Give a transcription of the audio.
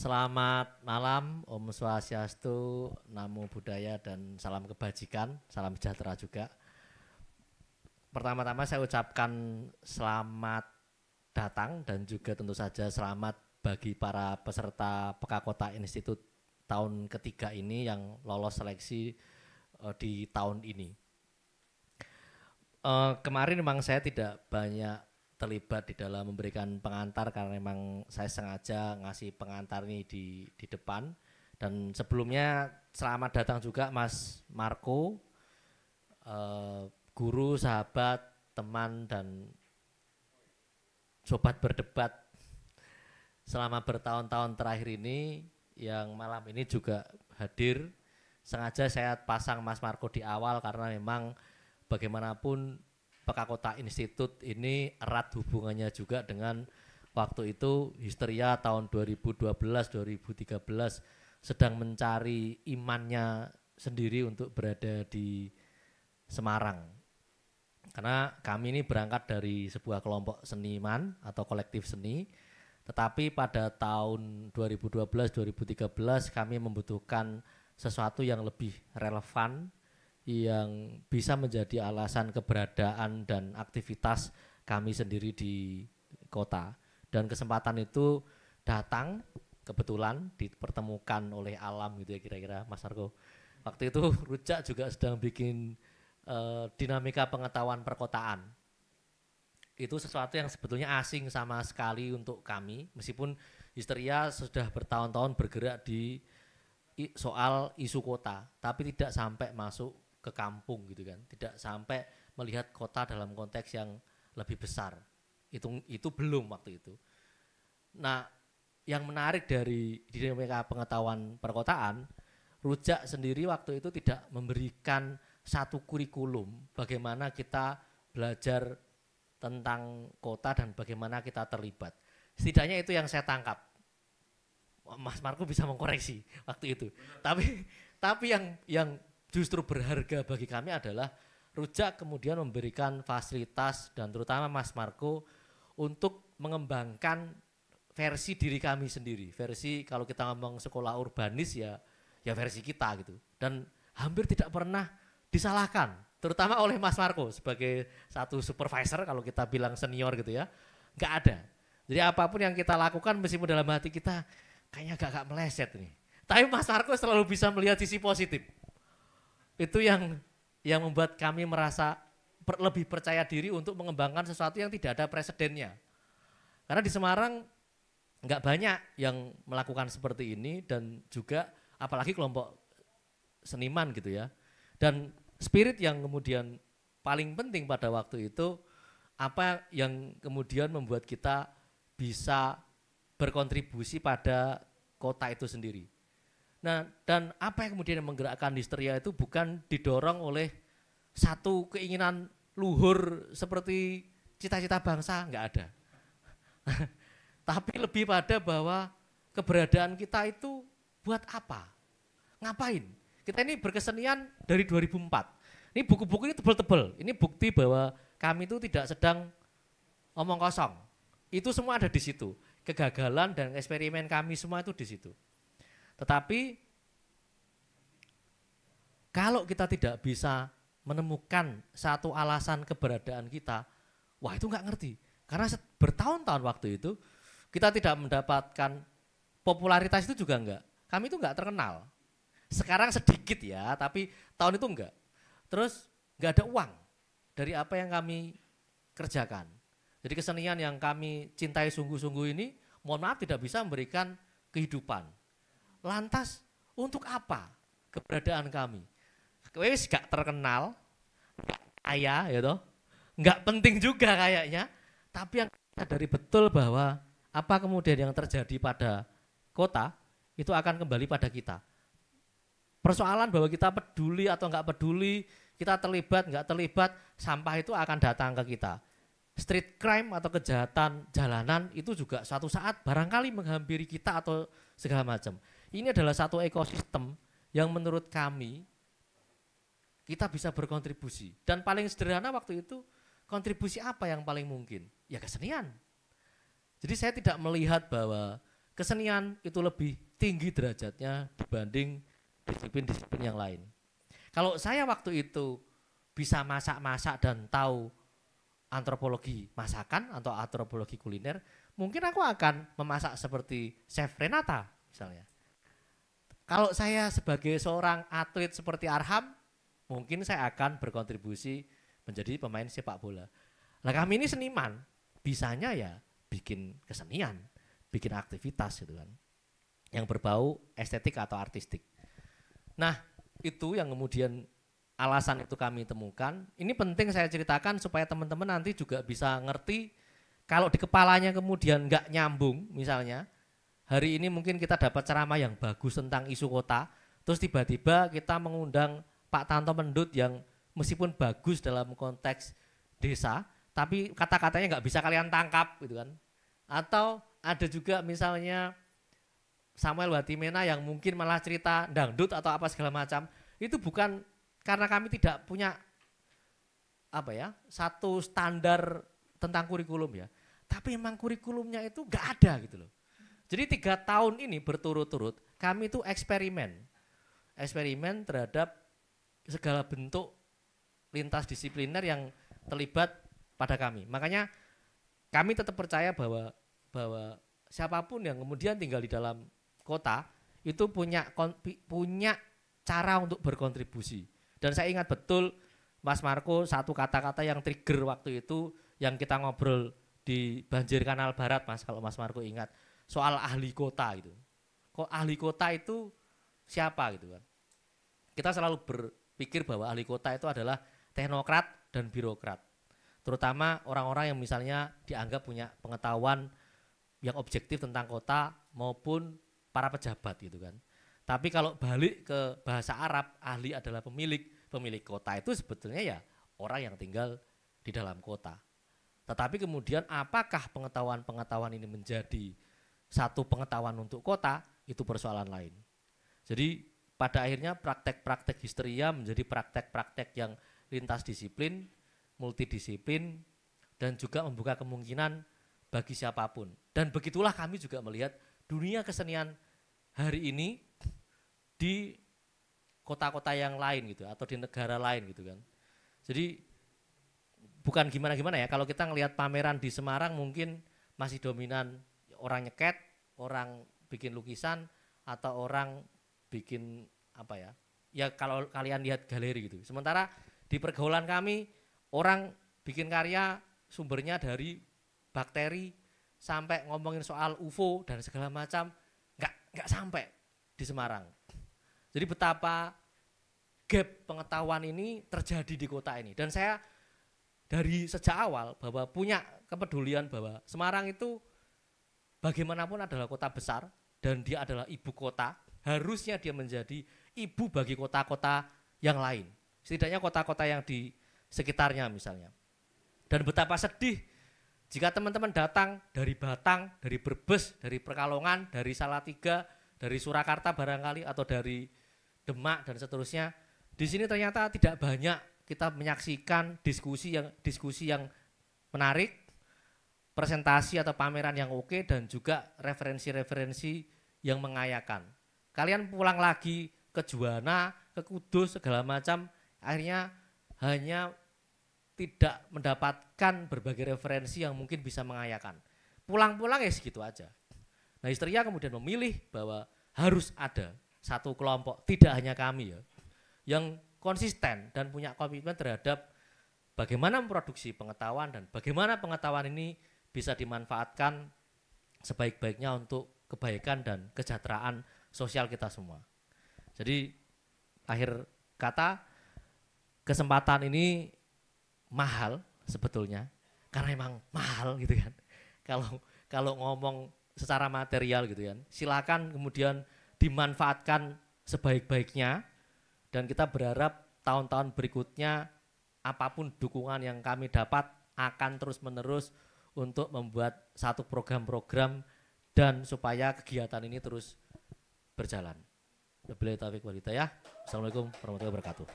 Selamat malam, Om Swastiastu, Namo Buddhaya, dan salam kebajikan, salam sejahtera juga. Pertama-tama saya ucapkan selamat datang dan juga tentu saja selamat bagi para peserta Pekakota Institute tahun ketiga ini yang lolos seleksi di tahun ini. Kemarin memang saya tidak banyak terlibat di dalam memberikan pengantar karena memang saya sengaja ngasih pengantar ini di depan. Dan sebelumnya selamat datang juga Mas Marco, guru, sahabat, teman, dan sobat berdebat selama bertahun-tahun terakhir ini yang malam ini juga hadir. Sengaja saya pasang Mas Marco di awal karena memang bagaimanapun Pekakota Institute ini erat hubungannya juga dengan waktu itu Histeria tahun 2012-2013 sedang mencari imannya sendiri untuk berada di Semarang. Karena kami ini berangkat dari sebuah kelompok seniman atau kolektif seni, tetapi pada tahun 2012-2013 kami membutuhkan sesuatu yang lebih relevan, yang bisa menjadi alasan keberadaan dan aktivitas kami sendiri di kota. Dan kesempatan itu datang kebetulan dipertemukan oleh alam gitu ya kira-kira Mas Argo. Waktu itu Rujak juga sedang bikin dinamika pengetahuan perkotaan. Itu sesuatu yang sebetulnya asing sama sekali untuk kami, meskipun Histeria sudah bertahun-tahun bergerak di soal isu kota, tapi tidak sampai masuk ke kampung gitu kan, tidak sampai melihat kota dalam konteks yang lebih besar. Itu belum waktu itu. Nah, yang menarik dari dinamika pengetahuan perkotaan, Rujak sendiri waktu itu tidak memberikan satu kurikulum bagaimana kita belajar tentang kota dan bagaimana kita terlibat. Setidaknya itu yang saya tangkap. Mas Marco bisa mengkoreksi waktu itu. Tapi yang justru berharga bagi kami adalah Rujak kemudian memberikan fasilitas dan terutama Mas Marco untuk mengembangkan versi diri kami sendiri. Versi kalau kita ngomong sekolah urbanis ya versi kita gitu. Dan hampir tidak pernah disalahkan, terutama oleh Mas Marco sebagai satu supervisor kalau kita bilang senior gitu ya. Enggak ada. Jadi apapun yang kita lakukan meskipun dalam hati kita kayaknya agak meleset nih. Tapi Mas Marco selalu bisa melihat sisi positif. Itu yang membuat kami merasa lebih percaya diri untuk mengembangkan sesuatu yang tidak ada presidennya. Karena di Semarang nggak banyak yang melakukan seperti ini dan juga apalagi kelompok seniman gitu ya. Dan spirit yang kemudian paling penting pada waktu itu apa yang kemudian membuat kita bisa berkontribusi pada kota itu sendiri. Nah, dan apa yang kemudian menggerakkan Histeria itu bukan didorong oleh satu keinginan luhur seperti cita-cita bangsa, enggak ada. Tapi lebih pada bahwa keberadaan kita itu buat apa? Ngapain? Kita ini berkesenian dari 2004. Ini buku-buku ini tebal-tebal. Ini bukti bahwa kami itu tidak sedang omong kosong. Itu semua ada di situ. Kegagalan dan eksperimen kami semua itu di situ. Tetapi kalau kita tidak bisa menemukan satu alasan keberadaan kita, wah itu nggak ngerti. Karena bertahun-tahun waktu itu kita tidak mendapatkan popularitas itu juga enggak. Kami itu enggak terkenal. Sekarang sedikit ya, tapi tahun itu enggak. Terus enggak ada uang dari apa yang kami kerjakan. Jadi kesenian yang kami cintai sungguh-sungguh ini, mohon maaf tidak bisa memberikan kehidupan. Lantas untuk apa keberadaan kami? Wes gak terkenal, gak kaya ya toh, gak penting juga kayaknya. Tapi yang kita sadari betul bahwa apa kemudian yang terjadi pada kota itu akan kembali pada kita. Persoalan bahwa kita peduli atau gak peduli, kita terlibat gak terlibat, sampah itu akan datang ke kita. Street crime atau kejahatan jalanan itu juga suatu saat barangkali menghampiri kita atau segala macam. Ini adalah satu ekosistem yang menurut kami kita bisa berkontribusi. Dan paling sederhana waktu itu kontribusi apa yang paling mungkin? Ya kesenian. Jadi saya tidak melihat bahwa kesenian itu lebih tinggi derajatnya dibanding disiplin-disiplin yang lain. Kalau saya waktu itu bisa masak-masak dan tahu antropologi masakan atau antropologi kuliner, mungkin aku akan memasak seperti Chef Renata misalnya. Kalau saya sebagai seorang atlet seperti Arham, mungkin saya akan berkontribusi menjadi pemain sepak bola. Nah kami ini seniman, bisanya ya bikin kesenian, bikin aktivitas gitu kan, yang berbau estetik atau artistik. Nah itu yang kemudian alasan itu kami temukan. Ini penting saya ceritakan supaya teman-teman nanti juga bisa ngerti. Kalau di kepalanya kemudian nggak nyambung, misalnya hari ini mungkin kita dapat ceramah yang bagus tentang isu kota, terus tiba-tiba kita mengundang Pak Tanto Mendut yang meskipun bagus dalam konteks desa, tapi kata-katanya nggak bisa kalian tangkap gitu kan. Atau ada juga misalnya Samuel Watimena yang mungkin malah cerita dangdut atau apa segala macam, itu bukan karena kami tidak punya satu standar tentang kurikulum ya, tapi memang kurikulumnya itu nggak ada gitu loh. Jadi 3 tahun ini berturut-turut kami itu eksperimen terhadap segala bentuk lintas disipliner yang terlibat pada kami. Makanya kami tetap percaya bahwa siapapun yang kemudian tinggal di dalam kota itu punya cara untuk berkontribusi. Dan saya ingat betul Mas Marco satu kata-kata yang trigger waktu itu yang kita ngobrol di Banjir Kanal Barat, Mas, kalau Mas Marco ingat, soal ahli kota gitu. Kok ahli kota itu siapa gitu kan? Kita selalu berpikir bahwa ahli kota itu adalah teknokrat dan birokrat. Terutama orang-orang yang misalnya dianggap punya pengetahuan yang objektif tentang kota maupun para pejabat gitu kan. Tapi kalau balik ke bahasa Arab, ahli adalah pemilik kota itu sebetulnya ya orang yang tinggal di dalam kota. Tetapi kemudian apakah pengetahuan ini menjadi satu pengetahuan untuk kota, itu persoalan lain. Jadi pada akhirnya praktek-praktek histeria menjadi praktek-praktek yang lintas disiplin, multidisiplin, dan juga membuka kemungkinan bagi siapapun. Dan begitulah kami juga melihat dunia kesenian hari ini di kota-kota yang lain gitu atau di negara lain gitu kan. Jadi bukan gimana-gimana ya, kalau kita ngelihat pameran di Semarang mungkin masih dominan orang nyeket, orang bikin lukisan atau orang bikin apa ya. Ya kalau kalian lihat galeri gitu. Sementara di pergaulan kami orang bikin karya sumbernya dari bakteri sampai ngomongin soal UFO dan segala macam nggak sampai di Semarang. Jadi betapa gap pengetahuan ini terjadi di kota ini. Dan saya dari sejak awal bahwa punya kepedulian bahwa Semarang itu bagaimanapun adalah kota besar dan dia adalah ibu kota, harusnya dia menjadi ibu bagi kota-kota yang lain. Setidaknya kota-kota yang di sekitarnya misalnya. Dan betapa sedih jika teman-teman datang dari Batang, dari Brebes, dari Pekalongan, dari Salatiga, dari Surakarta barangkali atau dari Demak dan seterusnya. Di sini ternyata tidak banyak kita menyaksikan diskusi yang menarik, presentasi atau pameran yang oke dan juga referensi-referensi yang mengayakan. Kalian pulang lagi ke Juwana, ke Kudus segala macam, akhirnya hanya tidak mendapatkan berbagai referensi yang mungkin bisa mengayakan. Pulang-pulang ya segitu aja. Nah, Histeria kemudian memilih bahwa harus ada satu kelompok, tidak hanya kami ya, yang konsisten dan punya komitmen terhadap bagaimana memproduksi pengetahuan dan bagaimana pengetahuan ini bisa dimanfaatkan sebaik-baiknya untuk kebaikan dan kesejahteraan sosial kita semua. Jadi akhir kata, kesempatan ini mahal sebetulnya karena emang mahal gitu kan. Kalau ngomong secara material gitu kan, silakan kemudian dimanfaatkan sebaik-baiknya dan kita berharap tahun-tahun berikutnya apapun dukungan yang kami dapat akan terus-menerus untuk membuat satu program-program dan supaya kegiatan ini terus berjalan. Wabillahi taufiq wal hidayah. Assalamualaikum warahmatullahi wabarakatuh.